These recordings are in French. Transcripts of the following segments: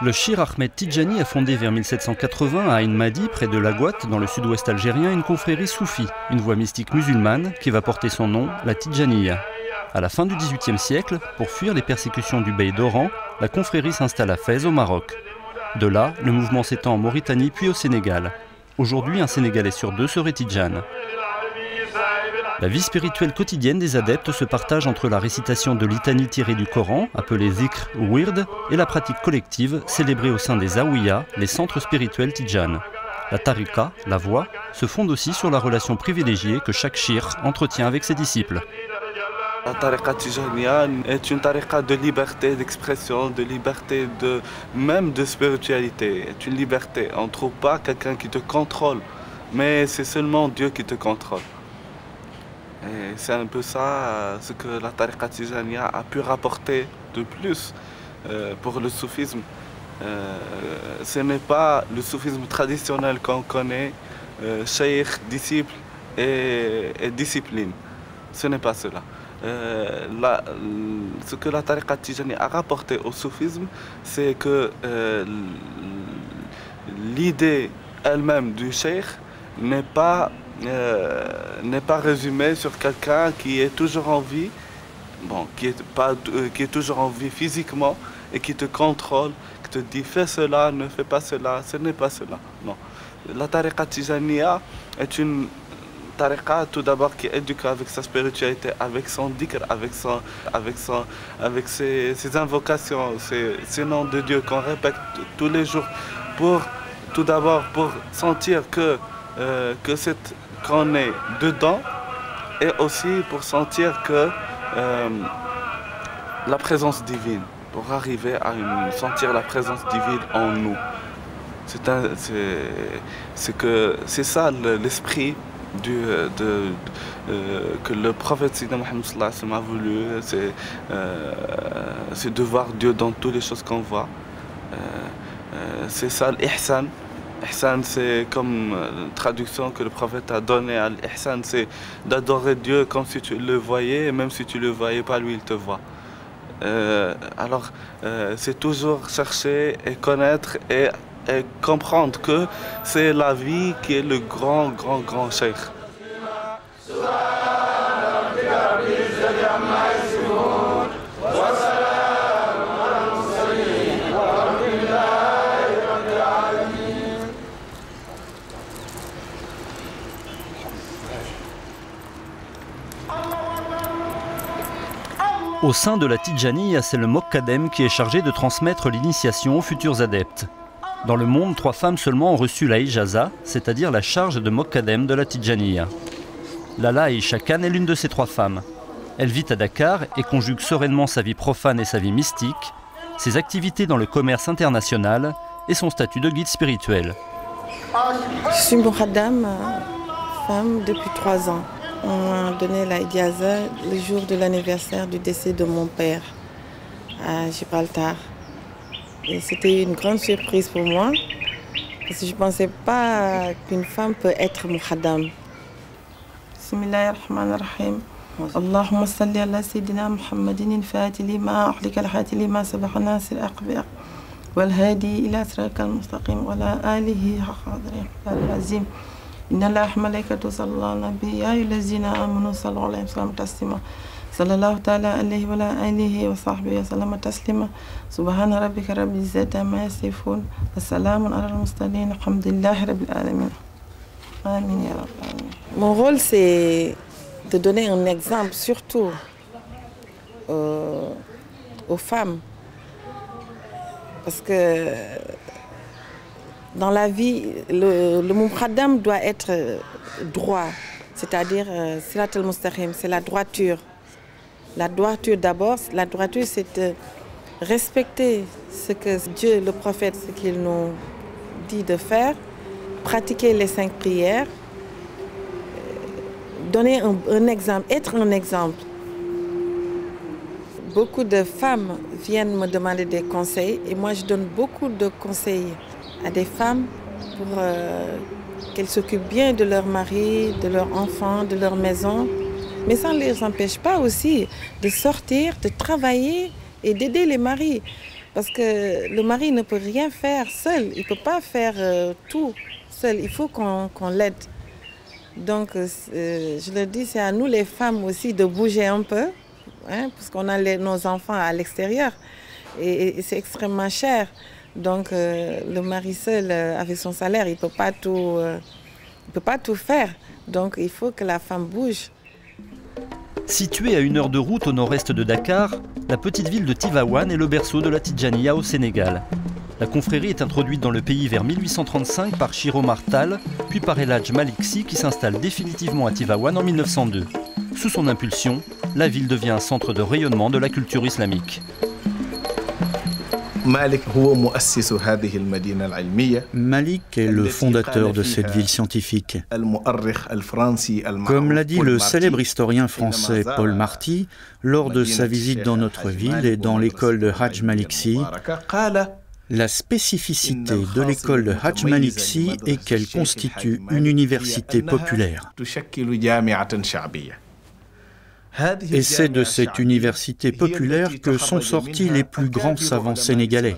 Le Shir Ahmed Tidjani a fondé vers 1780 à Ain Madi, près de Laghouat, dans le sud-ouest algérien, une confrérie soufie, une voie mystique musulmane qui va porter son nom, la Tidjaniya. À la fin du XVIIIe siècle, pour fuir les persécutions du bey d'Oran, la confrérie s'installe à Fès, au Maroc. De là, le mouvement s'étend en Mauritanie puis au Sénégal. Aujourd'hui, un Sénégalais sur deux serait tidjane. La vie spirituelle quotidienne des adeptes se partage entre la récitation de litanies tirées du Coran, appelées zikr ou wird, et la pratique collective célébrée au sein des Zaouïas, les centres spirituels tidjanes. La tariqa, la voie, se fonde aussi sur la relation privilégiée que chaque shir entretient avec ses disciples. La tariqa tijaniya est une tariqa de liberté d'expression, de liberté même de spiritualité. C'est une liberté. On ne trouve pas quelqu'un qui te contrôle, mais c'est seulement Dieu qui te contrôle. Et c'est un peu ça ce que la tariqa tijaniya a pu rapporter de plus pour le soufisme. Ce n'est pas le soufisme traditionnel qu'on connaît, cheikh, disciple et discipline. Ce n'est pas cela. Ce que la tariqa tijaniya a rapporté au soufisme, c'est que l'idée elle-même du cheikh n'est pas résumée sur quelqu'un qui est toujours en vie, qui est toujours en vie physiquement et qui te contrôle, qui te dit fais cela, ne fais pas cela, ce n'est pas cela. Non. La tariqa tijaniya est une tariqa tout d'abord qui éduque avec sa spiritualité, avec son dhikr, avec ses invocations, ses noms de Dieu qu'on répète tous les jours, tout d'abord pour sentir qu'on est dedans, et aussi pour sentir que la présence divine, pour arriver à sentir la présence divine en nous. C'est ça l'esprit que le prophète Sayyidina Mohammed sallallahu alayhi wa sallam a voulu, c'est de voir Dieu dans toutes les choses qu'on voit. C'est ça l'ihsan. Ihsan, c'est comme traduction que le prophète a donnée à l'ihsan, c'est d'adorer Dieu comme si tu le voyais, et même si tu ne le voyais pas, lui il te voit. Alors c'est toujours chercher et connaître et comprendre que c'est la vie qui est le grand cheikh. Au sein de la Tidjaniya, c'est le Mokkadem qui est chargé de transmettre l'initiation aux futurs adeptes. Dans le monde, 3 femmes seulement ont reçu la ijaza, c'est-à-dire la charge de Mokkadem de la Tidjaniya. Lala Aïcha Khan est l'une de ces 3 femmes. Elle vit à Dakar et conjugue sereinement sa vie profane et sa vie mystique, ses activités dans le commerce international et son statut de guide spirituel. Je suis Mokkadem, femme depuis 3 ans. On m'a donné la ijaza le jour de l'anniversaire du décès de mon père à Gibraltar. Et c'était une grande surprise pour moi, parce que je ne pensais pas qu'une femme peut être Mokkadem. Bismillahirrahmanirrahim. Allahumma salli ala Sayyidina Muhammadin al-Fatih lima uhlika al-Hati lima sabaqa nasir al-aqbiya wal hadi ila siratal mustaqim wa ala alihi haqqa qadrihi al-azim. Inna Allaha wa malaikatahu yusalluna ala nabi ya ayyuhallazina amanu sallu alayhi wa sallimu taslima. Sallallahu ta'ala alayhi wa ala alihi wa sahbihi wa sallama taslima. Subhana rabbika rabbil izzati amma yasifun. Wa salamun ala al-mursalin. Alhamdulillahi rabbil alamin. Amin ya rabbal alamin. Mon rôle, c'est de donner un exemple, surtout aux femmes. Parce que dans la vie, le Mokkadem doit être droit, c'est-à-dire Sirat al-Mustaqim, c'est la droiture. La droiture d'abord, la droiture c'est respecter ce que Dieu, le prophète, ce qu'il nous dit de faire, pratiquer les 5 prières, donner un exemple, être un exemple. Beaucoup de femmes viennent me demander des conseils et moi je donne beaucoup de conseils à des femmes pour qu'elles s'occupent bien de leur mari, de leurs enfants, de leur maison. Mais ça ne les empêche pas aussi de sortir, de travailler et d'aider les maris. Parce que le mari ne peut rien faire seul, il ne peut pas faire tout seul, il faut qu'on l'aide. Donc je le dis, c'est à nous les femmes aussi de bouger un peu, hein, parce qu'on a nos enfants à l'extérieur et c'est extrêmement cher. Donc le mari seul, avec son salaire, il ne peut pas tout faire. Donc il faut que la femme bouge. Située à 1 heure de route au nord-est de Dakar, la petite ville de Tivaouane est le berceau de la Tidjaniya au Sénégal. La confrérie est introduite dans le pays vers 1835 par Cheikh Omar Tall, puis par El Hadj Malick Sy qui s'installe définitivement à Tivaouane en 1902. Sous son impulsion, la ville devient un centre de rayonnement de la culture islamique. Malik est le fondateur de cette ville scientifique. Comme l'a dit le célèbre historien français Paul Marty lors de sa visite dans notre ville et dans l'école de Hadj Malick Sy, la spécificité de l'école de Hadj Malick Sy est qu'elle constitue une université populaire. Et c'est de cette université populaire que sont sortis les plus grands savants sénégalais.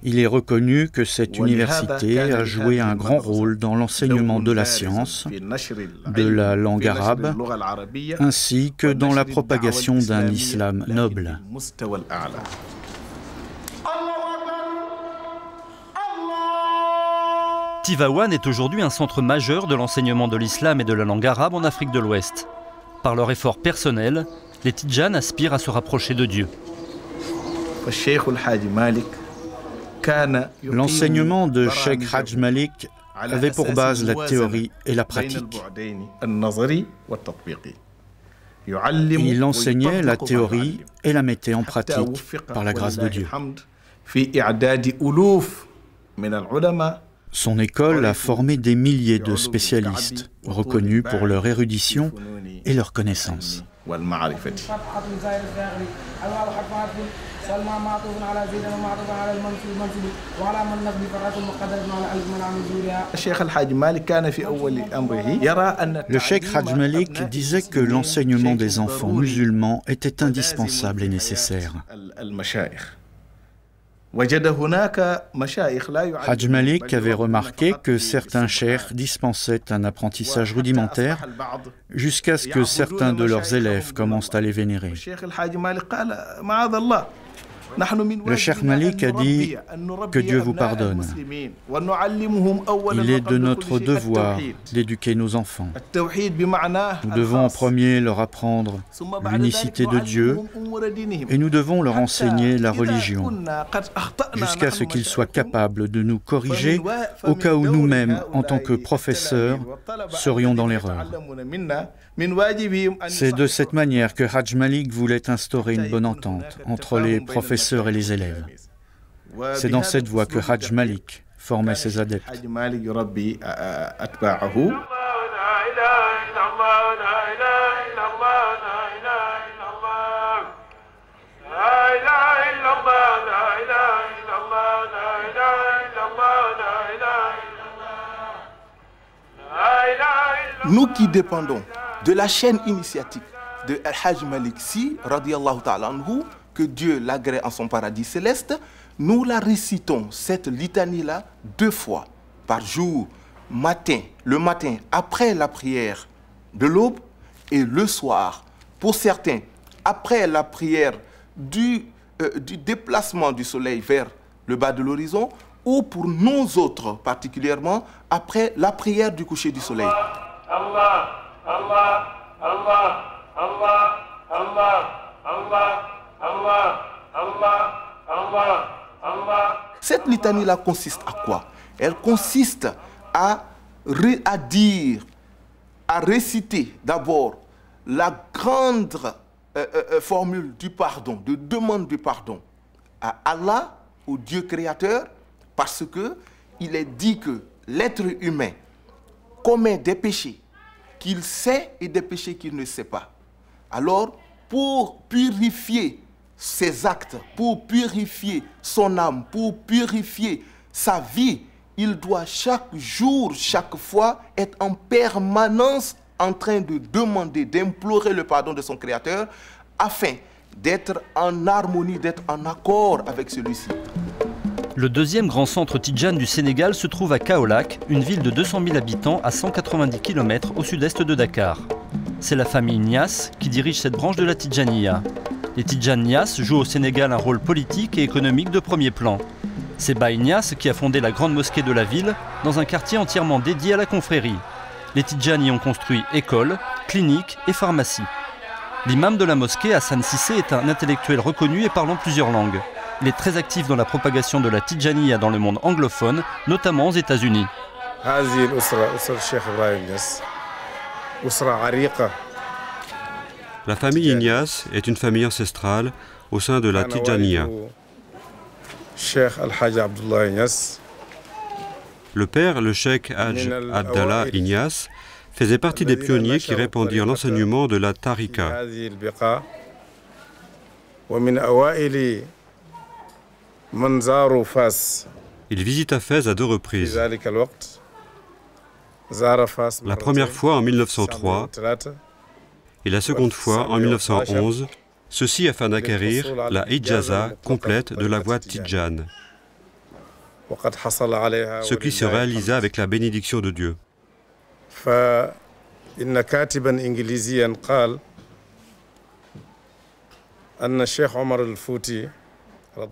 Il est reconnu que cette université a joué un grand rôle dans l'enseignement de la science, de la langue arabe, ainsi que dans la propagation d'un islam noble. Tivaouane est aujourd'hui un centre majeur de l'enseignement de l'islam et de la langue arabe en Afrique de l'Ouest. Par leur effort personnel, les Tidjanes aspirent à se rapprocher de Dieu. L'enseignement de Cheikh Hadj Malick avait pour base la théorie et la pratique. Il enseignait la théorie et la mettait en pratique par la grâce de Dieu. Son école a formé des milliers de spécialistes, reconnus pour leur érudition et leur connaissance. Le Cheikh Hadj Malick disait que l'enseignement des enfants musulmans était indispensable et nécessaire. Hadj Malick avait remarqué que certains cheikhs dispensaient un apprentissage rudimentaire jusqu'à ce que certains de leurs élèves commencent à les vénérer. Le Cheikh Malick a dit que Dieu vous pardonne. Il est de notre devoir d'éduquer nos enfants. Nous devons en premier leur apprendre l'unicité de Dieu et nous devons leur enseigner la religion jusqu'à ce qu'ils soient capables de nous corriger au cas où nous-mêmes, en tant que professeurs, serions dans l'erreur. C'est de cette manière que Hadj Malick voulait instaurer une bonne entente entre les professeurs et les élèves. C'est dans cette voie que Hadj Malick formait ses adeptes. Nous qui dépendons de la chaîne initiatique de Hadj Malick Sy, radiallahu ta'ala anhu, que Dieu l'agrée en son paradis céleste, nous la récitons, cette litanie-là, 2 fois par jour, le matin après la prière de l'aube et le soir. Pour certains, après la prière du déplacement du soleil vers le bas de l'horizon, ou pour nous autres particulièrement, après la prière du coucher du soleil. Allah, Allah, Allah, Allah, Allah, Allah, Allah, Allah, Allah, Allah. Cette litanie-là consiste à quoi? Elle consiste à réciter d'abord la grande formule du pardon, de demande du pardon à Allah, au Dieu créateur, parce que il est dit que l'être humain commet des péchés qu'il sait et des péchés qu'il ne sait pas. Alors, pour purifier ses actes, pour purifier son âme, pour purifier sa vie, il doit chaque jour, chaque fois, être en permanence en train de demander, d'implorer le pardon de son Créateur, afin d'être en harmonie, d'être en accord avec celui-ci. Le deuxième grand centre tidjane du Sénégal se trouve à Kaolack, une ville de 200 000 habitants à 190 km au sud-est de Dakar. C'est la famille Niasse qui dirige cette branche de la Tidjaniya. Les Tidjanes Niasse jouent au Sénégal un rôle politique et économique de premier plan. C'est Baye Niasse qui a fondé la grande mosquée de la ville, dans un quartier entièrement dédié à la confrérie. Les Tidjanes y ont construit écoles, cliniques et pharmacies. L'imam de la mosquée, Hassan Cissé, est un intellectuel reconnu et parlant plusieurs langues. Il est très actif dans la propagation de la Tidjaniya dans le monde anglophone, notamment aux États-Unis. La famille Niasse est une famille ancestrale au sein de la Tidjaniya. Le père, le cheikh Hadj Abdallah Niasse, faisait partie des pionniers qui répandirent l'enseignement de la tariqa. Il visita Fès à 2 reprises. La première fois en 1903 et la seconde fois en 1911, ceci afin d'acquérir la ijaza complète de la voie tidjane, ce qui se réalisa avec la bénédiction de Dieu.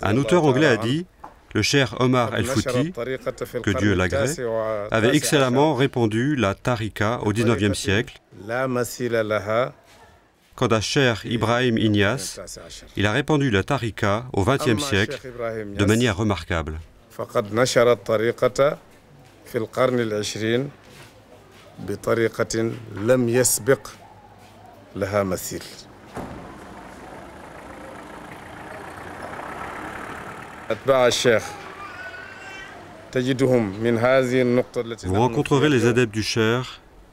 Un auteur anglais a dit, le cheikh Omar el-Fouti, que Dieu l'agrée, avait excellemment répandu la tariqa au XIXe siècle. Quant à Cheikh Ibrahim Inyas, il a répandu la tariqa au XXe siècle de manière remarquable. Vous rencontrerez les adeptes du cheikh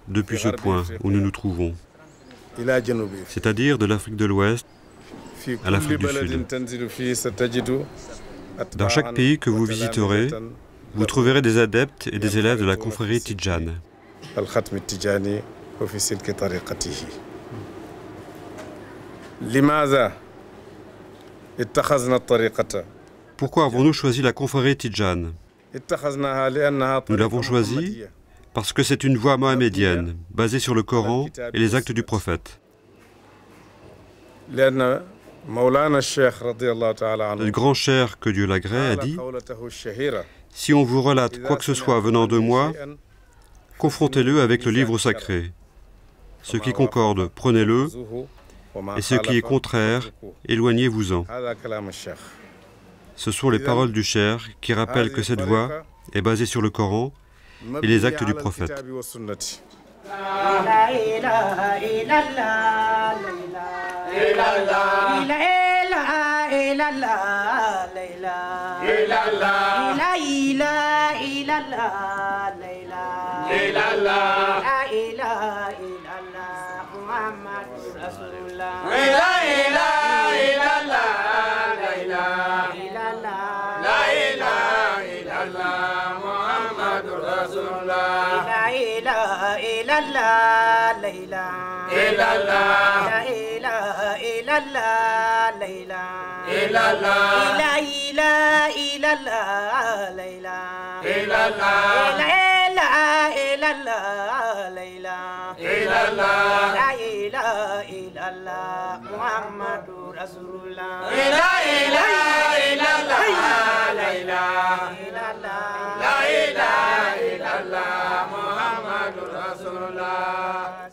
depuis ce point où nous nous trouvons, c'est-à-dire de l'Afrique de l'Ouest à l'Afrique du Sud. Dans chaque pays que vous visiterez, vous trouverez des adeptes et des élèves de la confrérie tidjane. Pourquoi avons-nous choisi la confrérie tidjane? Nous l'avons choisie parce que c'est une voie mohamédienne, basée sur le Coran et les actes du prophète. Le grand cheikh, que Dieu l'agrée, a dit « Si on vous relate quoi que ce soit venant de moi, confrontez-le avec le livre sacré. Ce qui concorde, prenez-le, et ce qui est contraire, éloignez-vous-en. » Ce sont les paroles du cheikh qui rappellent que cette voie est basée sur le Coran et les actes du prophète.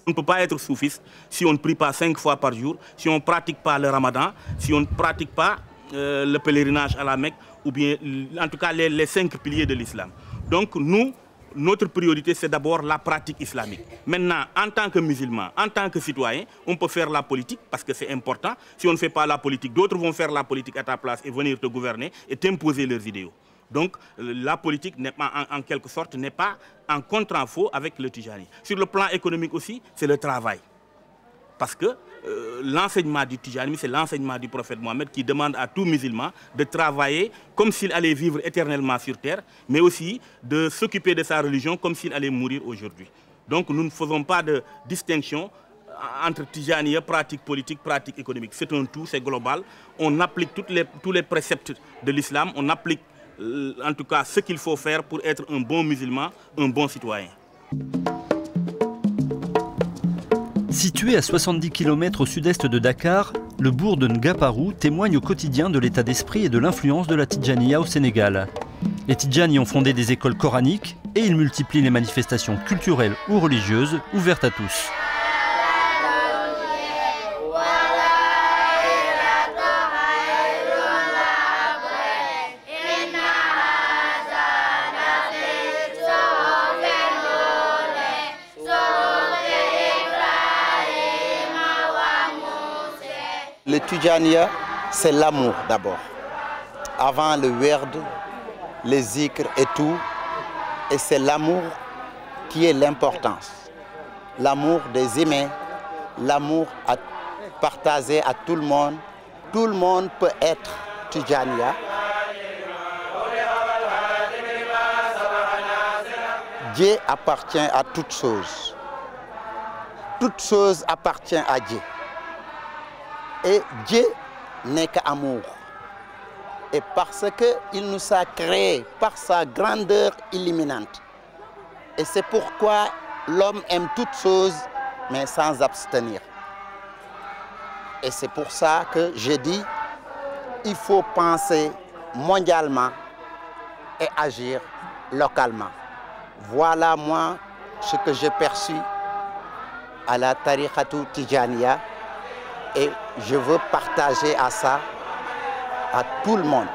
On ne peut pas être soufiste si on ne prie pas 5 fois par jour, si on ne pratique pas le ramadan, si on ne pratique pas le pèlerinage à la Mecque, ou bien en tout cas les 5 piliers de l'islam. Donc nous, notre priorité, c'est d'abord la pratique islamique. Maintenant, en tant que musulman, en tant que citoyen, on peut faire la politique parce que c'est important. Si on ne fait pas la politique, d'autres vont faire la politique à ta place et venir te gouverner et t'imposer leurs idéaux. Donc, la politique, en quelque sorte, n'est pas en contre-info avec le Tijani. Sur le plan économique aussi, c'est le travail. Parce que l'enseignement du Tijani, c'est l'enseignement du prophète Mohammed qui demande à tout musulman de travailler comme s'il allait vivre éternellement sur terre, mais aussi de s'occuper de sa religion comme s'il allait mourir aujourd'hui. Donc nous ne faisons pas de distinction entre Tijani, pratique politique, pratique économique. C'est un tout, c'est global. On applique tous les préceptes de l'islam, on applique en tout cas ce qu'il faut faire pour être un bon musulman, un bon citoyen. Situé à 70 km au sud-est de Dakar, le bourg de Ngaparou témoigne au quotidien de l'état d'esprit et de l'influence de la Tidjaniya au Sénégal. Les Tidjanis ont fondé des écoles coraniques et ils multiplient les manifestations culturelles ou religieuses ouvertes à tous. Le Tidjaniya, c'est l'amour d'abord. Avant le werd, les zikr et tout, et c'est l'amour qui est l'importance. L'amour des humains, l'amour à partager à tout le monde. Tout le monde peut être Tidjaniya. Dieu appartient à toutes choses. Toute chose appartient à Dieu. Et Dieu n'est qu'amour. Et parce qu'il nous a créés par sa grandeur illuminante. Et c'est pourquoi l'homme aime toutes choses, mais sans abstenir. Et c'est pour ça que je dis, il faut penser mondialement et agir localement. Voilà moi ce que j'ai perçu à la Tariqatou Tidjaniya. Et je veux partager à ça, à tout le monde.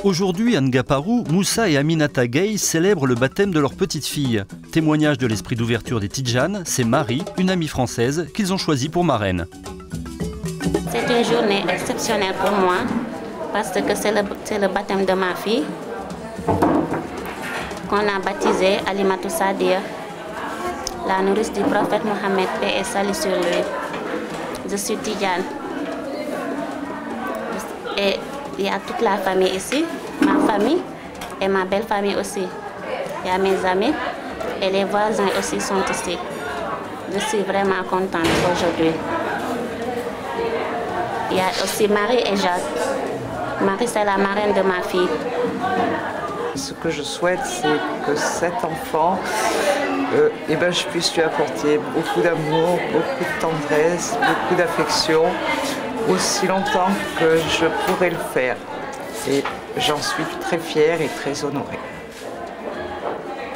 Aujourd'hui, à Ngaparou, Moussa et Aminata Gueye célèbrent le baptême de leur petite fille. Témoignage de l'esprit d'ouverture des Tidjanes, c'est Marie, une amie française, qu'ils ont choisie pour marraine. C'est une journée exceptionnelle pour moi, parce que c'est le baptême de ma fille, qu'on a baptisée Alimatou Sadia, la nourrice du prophète Mohammed, paix et salut sur lui. Je suis Tidjane. Et il y a toute la famille ici, ma famille et ma belle famille aussi. Il y a mes amis et les voisins aussi sont ici. Je suis vraiment contente aujourd'hui. Il y a aussi Marie et Jacques. Marie, c'est la marraine de ma fille. Ce que je souhaite, c'est que cet enfant, je puisse lui apporter beaucoup d'amour, beaucoup de tendresse, beaucoup d'affection, aussi longtemps que je pourrai le faire. Et j'en suis très fière et très honorée.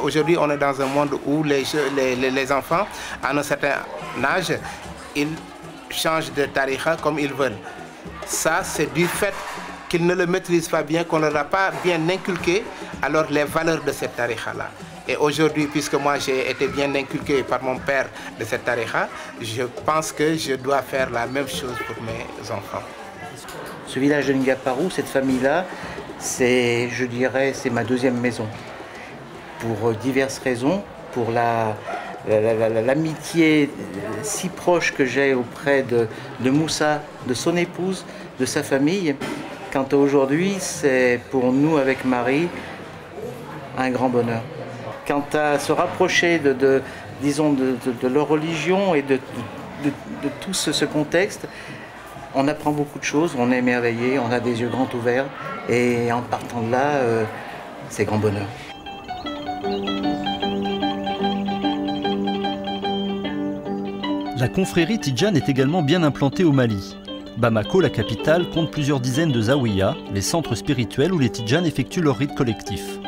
Aujourd'hui, on est dans un monde où les enfants, à un certain âge, ils changent de tariqa comme ils veulent. Ça, c'est du fait qu'ils ne le maîtrisent pas bien, qu'on ne leur a pas bien inculqué alors les valeurs de cette tariqa-là. Et aujourd'hui, puisque moi j'ai été bien inculqué par mon père de cette tariqa, je pense que je dois faire la même chose pour mes enfants. Ce village de Ngaparou, cette famille-là, c'est, je dirais, c'est ma deuxième maison. Pour diverses raisons, pour l'amitié si proche que j'ai auprès de Moussa, de son épouse, de sa famille. Quant à aujourd'hui, c'est pour nous avec Marie un grand bonheur. Quant à se rapprocher de leur religion et de tout ce contexte, on apprend beaucoup de choses, on est émerveillé, on a des yeux grands ouverts et en partant de là, c'est grand bonheur. La confrérie Tidjane est également bien implantée au Mali. Bamako, la capitale, compte plusieurs dizaines de zawiyas, les centres spirituels où les Tidjanes effectuent leurs rites collectifs.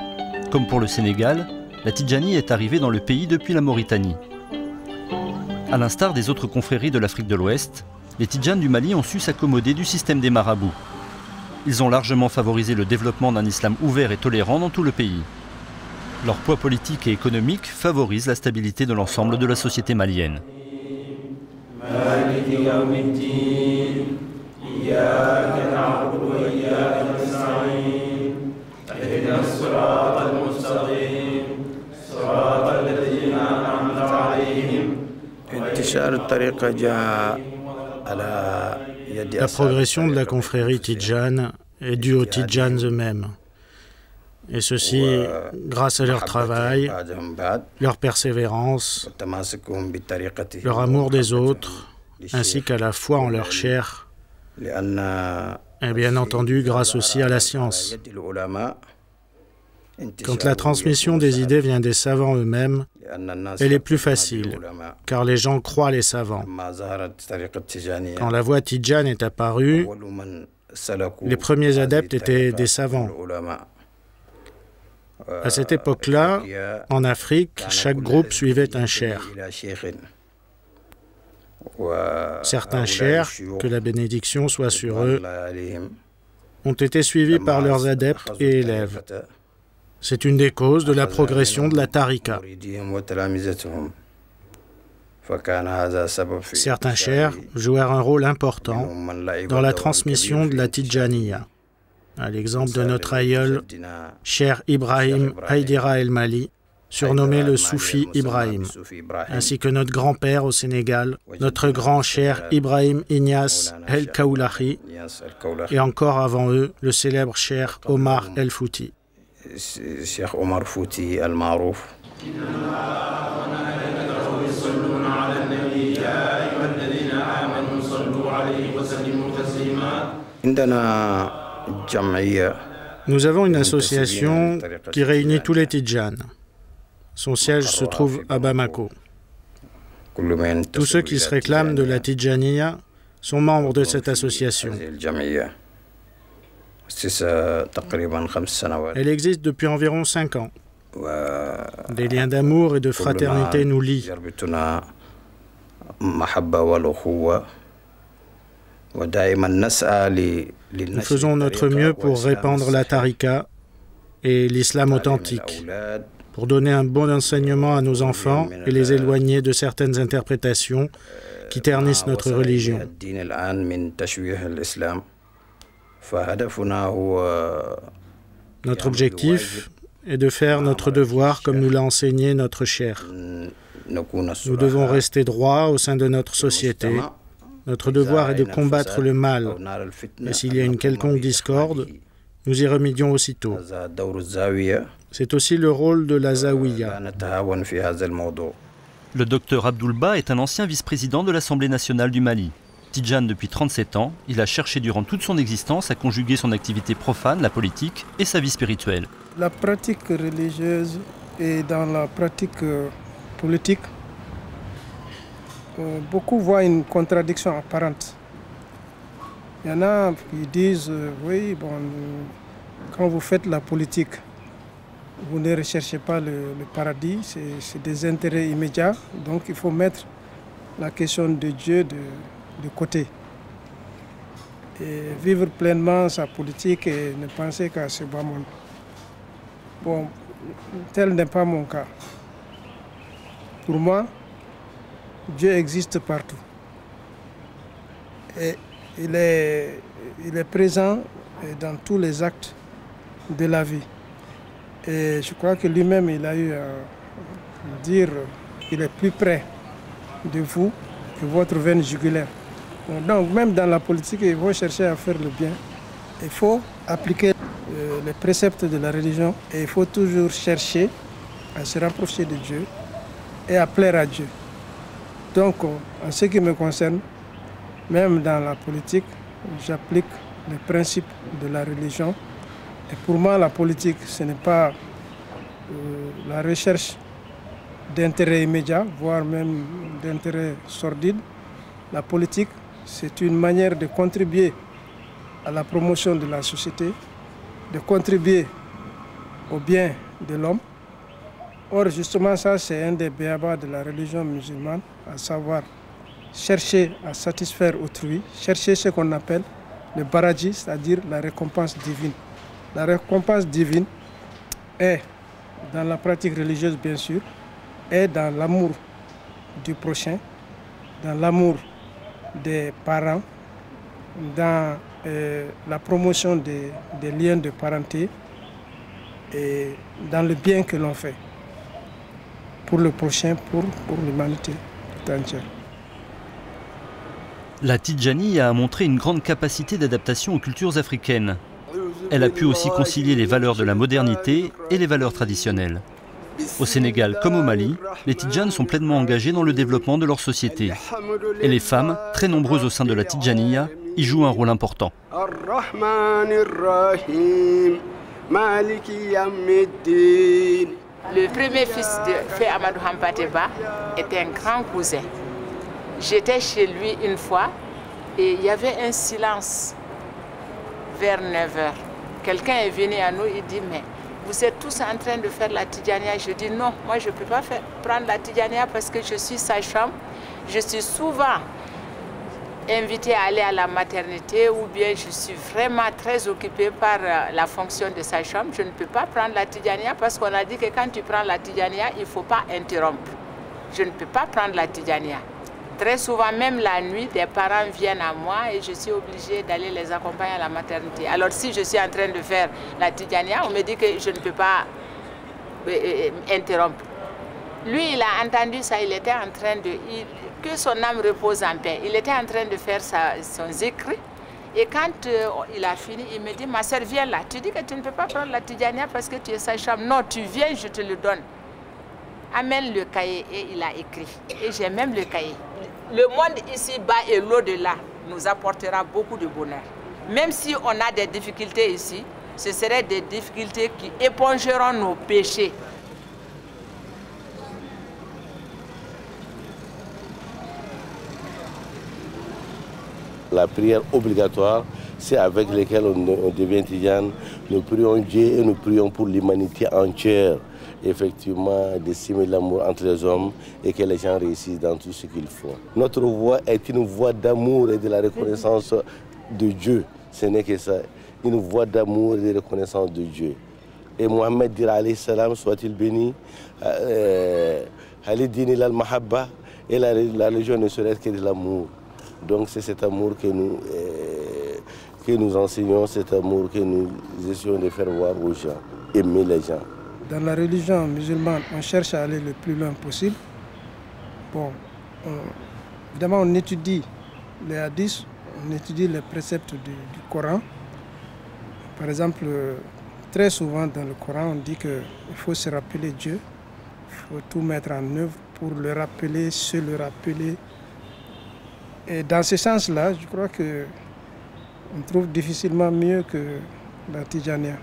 Comme pour le Sénégal, la Tidjanie est arrivée dans le pays depuis la Mauritanie. À l'instar des autres confréries de l'Afrique de l'Ouest, les Tidjanes du Mali ont su s'accommoder du système des marabouts. Ils ont largement favorisé le développement d'un islam ouvert et tolérant dans tout le pays. Leur poids politique et économique favorise la stabilité de l'ensemble de la société malienne. La progression de la confrérie Tidjane est due aux Tidjanes eux-mêmes. Et ceci grâce à leur travail, leur persévérance, leur amour des autres, ainsi qu'à la foi en leur chair, et bien entendu grâce aussi à la science. Quand la transmission des idées vient des savants eux-mêmes, elle est plus facile, car les gens croient les savants. Quand la voie Tidjane est apparue, les premiers adeptes étaient des savants. À cette époque-là, en Afrique, chaque groupe suivait un cheikh. Certains cheikhs, que la bénédiction soit sur eux, ont été suivis par leurs adeptes et élèves. C'est une des causes de la progression de la tariqa. Certains cheikhs jouèrent un rôle important dans la transmission de la Tidjaniya. À l'exemple de notre aïeul, Cheikh Ibrahim Haïdira El-Mali, surnommé le Soufi Ibrahim, ainsi que notre grand-père au Sénégal, notre grand Cheikh Ibrahim Ignace El-Kaoulahi, et encore avant eux, le célèbre Cheikh Omar El-Fouti. Cheikh Omar Fouti Al-Marouf. Nous avons une association qui réunit tous les Tidjanes. Son siège se trouve à Bamako. Tous ceux qui se réclament de la Tidjaniya sont membres de cette association. Elle existe depuis environ 5 ans. Des liens d'amour et de fraternité nous lient. Nous faisons notre mieux pour répandre la tariqa et l'islam authentique, pour donner un bon enseignement à nos enfants et les éloigner de certaines interprétations qui ternissent notre religion. Notre objectif est de faire notre devoir comme nous l'a enseigné notre cheikh. Nous devons rester droits au sein de notre société. Notre devoir est de combattre le mal. Et s'il y a une quelconque discorde, nous y remédions aussitôt. C'est aussi le rôle de la Zawiya. Le docteur Abdoulba est un ancien vice-président de l'Assemblée nationale du Mali. Tidjane depuis 37 ans, il a cherché durant toute son existence à conjuguer son activité profane, la politique, et sa vie spirituelle. La pratique religieuse et dans la pratique politique, beaucoup voient une contradiction apparente. Il y en a qui disent, oui, bon, quand vous faites la politique, vous ne recherchez pas le paradis, c'est des intérêts immédiats, donc il faut mettre la question de Dieu de côté. Et vivre pleinement sa politique et ne penser qu'à ce bas monde. Bon, tel n'est pas mon cas. Pour moi, Dieu existe partout. Et il est présent dans tous les actes de la vie. Et je crois que lui-même, il a eu à dire qu'il est plus près de vous que votre veine jugulaire. Donc même dans la politique, il faut chercher à faire le bien. Il faut appliquer les préceptes de la religion et il faut toujours chercher à se rapprocher de Dieu et à plaire à Dieu. Donc, en ce qui me concerne, même dans la politique, j'applique les principes de la religion. Et pour moi, la politique, ce n'est pas la recherche d'intérêt immédiat, voire même d'intérêt sordide. La politique, c'est une manière de contribuer à la promotion de la société, de contribuer au bien de l'homme. Or, justement, ça, c'est un des béabas de la religion musulmane, à savoir chercher à satisfaire autrui, chercher ce qu'on appelle le baraji, c'est-à-dire la récompense divine. La récompense divine est, dans la pratique religieuse bien sûr, est dans l'amour du prochain, dans l'amour des parents, dans la promotion des liens de parenté et dans le bien que l'on fait pour le prochain, pour l'humanité tout entière. La Tidjaniya a montré une grande capacité d'adaptation aux cultures africaines. Elle a pu aussi concilier les valeurs de la modernité et les valeurs traditionnelles. Au Sénégal comme au Mali, les Tidjanes sont pleinement engagés dans le développement de leur société. Et les femmes, très nombreuses au sein de la Tidjaniya, y jouent un rôle important. Le premier fils de Fé Amadou Hampateba était un grand cousin. J'étais chez lui une fois et il y avait un silence vers 9h. Quelqu'un est venu à nous et dit « Mais vous êtes tous en train de faire la Tidjaniya ?» Je dis « Non, moi je ne peux pas prendre la Tidjaniya parce que je suis sage-femme. Je suis souvent invitée à aller à la maternité ou bien je suis vraiment très occupée par la fonction de sage-femme. Je ne peux pas prendre la Tidjaniya parce qu'on a dit que quand tu prends la Tidjaniya, il ne faut pas interrompre. Je ne peux pas prendre la Tidjaniya. Très souvent, même la nuit, des parents viennent à moi et je suis obligée d'aller les accompagner à la maternité. Alors si je suis en train de faire la Tidjaniya, on me dit que je ne peux pas interrompre. Lui, il a entendu ça, il était en train de... que son âme repose en paix. Il était en train de faire son zikr. Et quand il a fini, il me dit, ma sœur, viens là. Tu dis que tu ne peux pas prendre la Tidjaniya parce que tu es sage-femme. Non, tu viens, je te le donne. Amène le cahier et il a écrit. Et j'ai même le cahier. Le monde ici-bas et l'au-delà nous apportera beaucoup de bonheur. Même si on a des difficultés ici, ce seraient des difficultés qui épongeront nos péchés. La prière obligatoire, c'est avec laquelle on devient tidjane. Nous prions Dieu et nous prions pour l'humanité entière. Effectivement, d'estimer l'amour entre les hommes et que les gens réussissent dans tout ce qu'ils font. Notre voix est une voix d'amour et de la reconnaissance de Dieu. Ce n'est que ça, une voix d'amour et de reconnaissance de Dieu. Et Mohammed dira alayhi salam, soit-il béni, Halidini al-Mahabba, et la religion ne serait que de l'amour. Donc c'est cet amour que nous enseignons, cet amour que nous essayons de faire voir aux gens, aimer les gens. Dans la religion musulmane, on cherche à aller le plus loin possible. Bon, évidemment, on étudie les hadiths, on étudie les préceptes du Coran. Par exemple, très souvent dans le Coran, on dit qu'il faut se rappeler Dieu, il faut tout mettre en œuvre pour le rappeler, se le rappeler. Et dans ce sens-là, je crois qu'on trouve difficilement mieux que la Tidjaniya.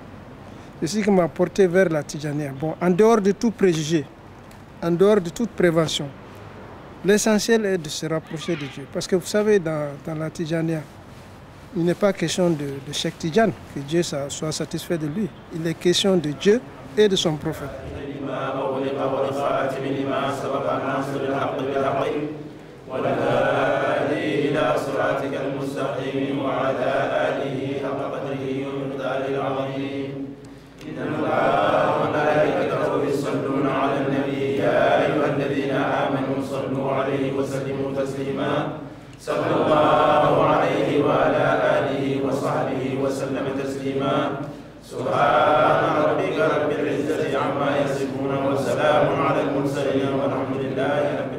C'est ce qui m'a porté vers la Tidjaniya. Bon, en dehors de tout préjugé, en dehors de toute prévention, l'essentiel est de se rapprocher de Dieu. Parce que vous savez, dans la Tidjaniya, il n'est pas question de Cheikh Tidjane, que Dieu soit satisfait de lui. Il est question de Dieu et de son prophète. صلى الله عليه وعلى آله وصحبه وسلم تسليما سبحان ربك رب العزة عما يصفون وسلام على المرسلين والحمد لله رب العالمين.